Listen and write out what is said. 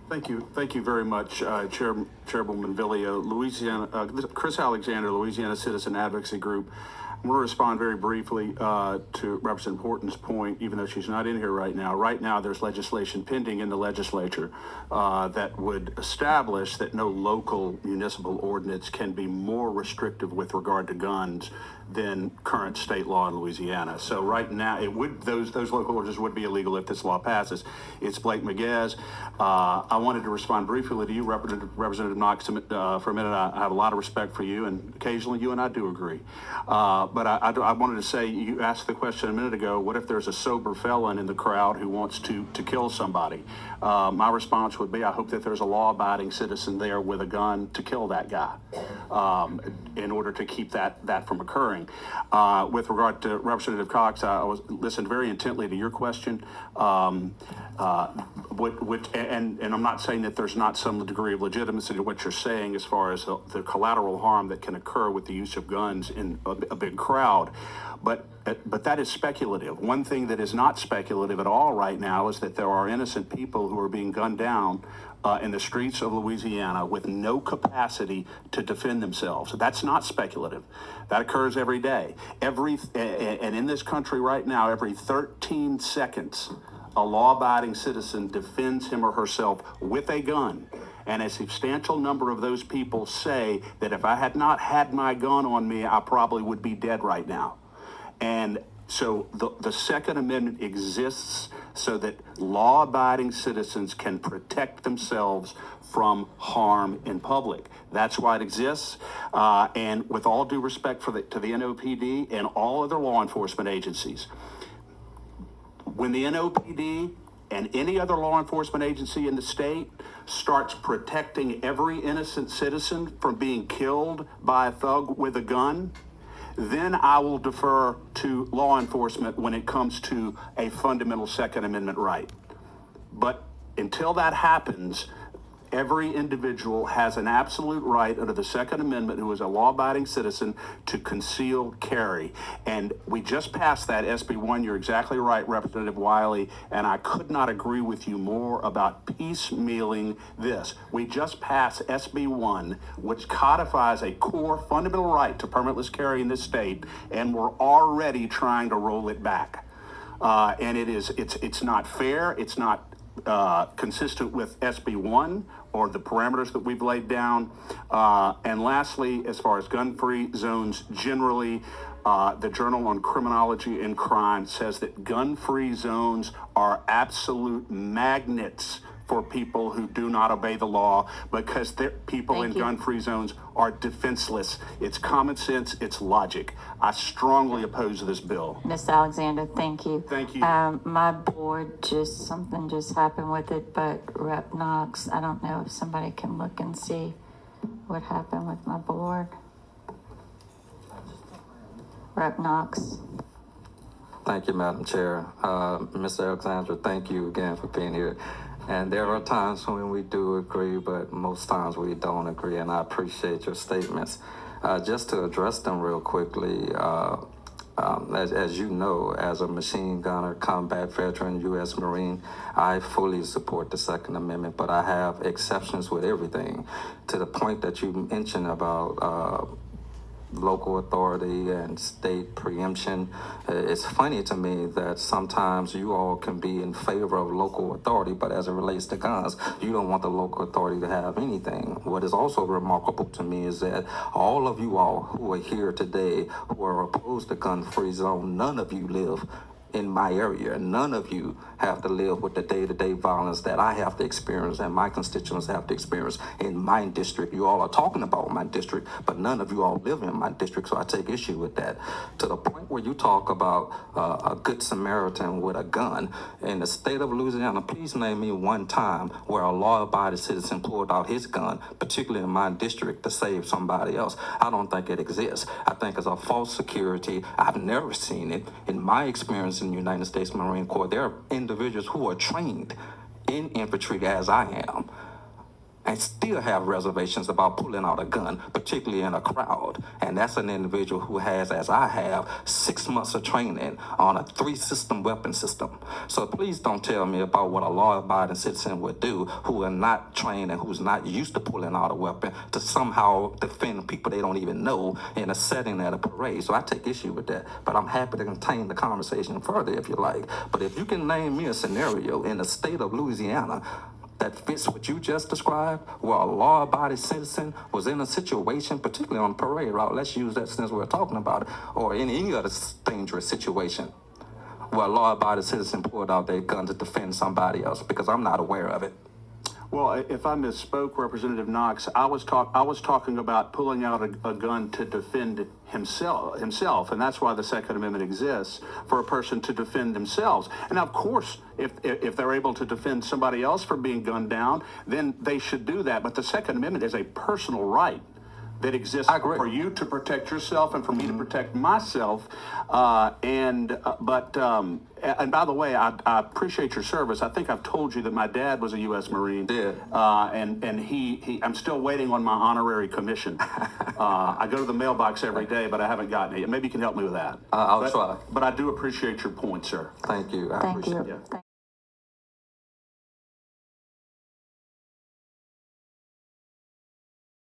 Thank you very much, Chairwoman Villio. Chris Alexander, Louisiana Citizen Advocacy Group. I'm going to respond very briefly to Representative Horton's point, even though she's not in here right now. Right now, there's legislation pending in the legislature that would establish that no local municipal ordinance can be more restrictive with regard to guns than current state law in Louisiana. So right now, those local ordinances would be illegal if this law passes. It's Blake Maguez. I wanted to respond briefly to you, Representative Knox, for a minute. I have a lot of respect for you, and occasionally you and I do agree. But I wanted to say, you asked the question a minute ago, what if there's a sober felon in the crowd who wants to kill somebody? My response would be, I hope that there's a law-abiding citizen there with a gun to kill that guy in order to keep that from occurring. With regard to Representative Cox, I listened very intently to your question. And I'm not saying that there's not some degree of legitimacy to what you're saying as far as the collateral harm that can occur with the use of guns in a big crowd. But that is speculative. One thing that is not speculative at all right now is that there are innocent people who are being gunned down in the streets of Louisiana with no capacity to defend themselves. That's not speculative. That occurs every day. And in this country right now, every 13 seconds, a law-abiding citizen defends him or herself with a gun. And a substantial number of those people say that if I had not had my gun on me, I probably would be dead right now. And so the Second Amendment exists so that law-abiding citizens can protect themselves from harm in public. That's why it exists. And with all due respect to the NOPD and all other law enforcement agencies, when the NOPD and any other law enforcement agency in the state starts protecting every innocent citizen from being killed by a thug with a gun, then I will defer to law enforcement when it comes to a fundamental Second Amendment right. But until that happens, every individual has an absolute right under the Second Amendment, who is a law-abiding citizen, to conceal carry. And we just passed that SB 1. You're exactly right, Representative Wiley, and I could not agree with you more about piecemealing this. We just passed SB 1, which codifies a core fundamental right to permitless carry in this state, and we're already trying to roll it back. And it's not fair. It's not consistent with SB 1 or the parameters that we've laid down. And lastly, as far as gun-free zones generally, the Journal on Criminology and Crime says that gun-free zones are absolute magnets for people who do not obey the law, because people in gun-free zones are defenseless. It's common sense, it's logic. I strongly oppose this bill. Ms. Alexander, thank you. Thank you. My board something just happened with it, but Rep. Knox, I don't know if somebody can look and see what happened with my board. Rep. Knox. Thank you, Madam Chair. Mr. Alexander, thank you again for being here. And there are times when we do agree, but most times we don't agree, and I appreciate your statements. Just to address them real quickly, as you know, as a machine gunner, combat veteran, U.S. Marine, I fully support the Second Amendment, but I have exceptions with everything. To the point that you mentioned about local authority and state preemption. It's funny to me that sometimes you all can be in favor of local authority, but as it relates to guns, you don't want the local authority to have anything. What is also remarkable to me is that all of you all who are here today who are opposed to gun-free zone, none of you live in my area. None of you have to live with the day-to-day violence that I have to experience and my constituents have to experience in my district. You all are talking about my district, but none of you all live in my district, so I take issue with that. To the point where you talk about a good Samaritan with a gun, in the state of Louisiana, please name me one time where a law-abiding citizen pulled out his gun, particularly in my district, to save somebody else. I don't think it exists. I think it's a false security. I've never seen it. In my experience in the United States Marine Corps, there are individuals who are trained in infantry as I am. and still have reservations about pulling out a gun, particularly in a crowd. And that's an individual who has, as I have, 6 months of training on a 3-system weapon system. So please don't tell me about what a law-abiding citizen would do who are not trained and who's not used to pulling out a weapon to somehow defend people they don't even know in a setting at a parade. So I take issue with that, but I'm happy to contain the conversation further if you like. But if you can name me a scenario in the state of Louisiana that fits what you just described, where a law-abiding citizen was in a situation, particularly on a parade route, let's use that since we're talking about it, or in any other dangerous situation, where a law-abiding citizen pulled out their gun to defend somebody else, because I'm not aware of it. Well, if I misspoke, Representative Knox, I was talking about pulling out a gun to defend himself, and that's why the Second Amendment exists, for a person to defend themselves. And of course, if they're able to defend somebody else from being gunned down, then they should do that. But the Second Amendment is a personal right that exists for you to protect yourself and for me to protect myself. And by the way, I appreciate your service. I think I've told you that my dad was a U.S. Marine. Yeah. And I'm still waiting on my honorary commission. I go to the mailbox every day, but I haven't gotten it. Maybe you can help me with that. I'll try. But I do appreciate your point, sir. Thank you. I Thank appreciate you. it.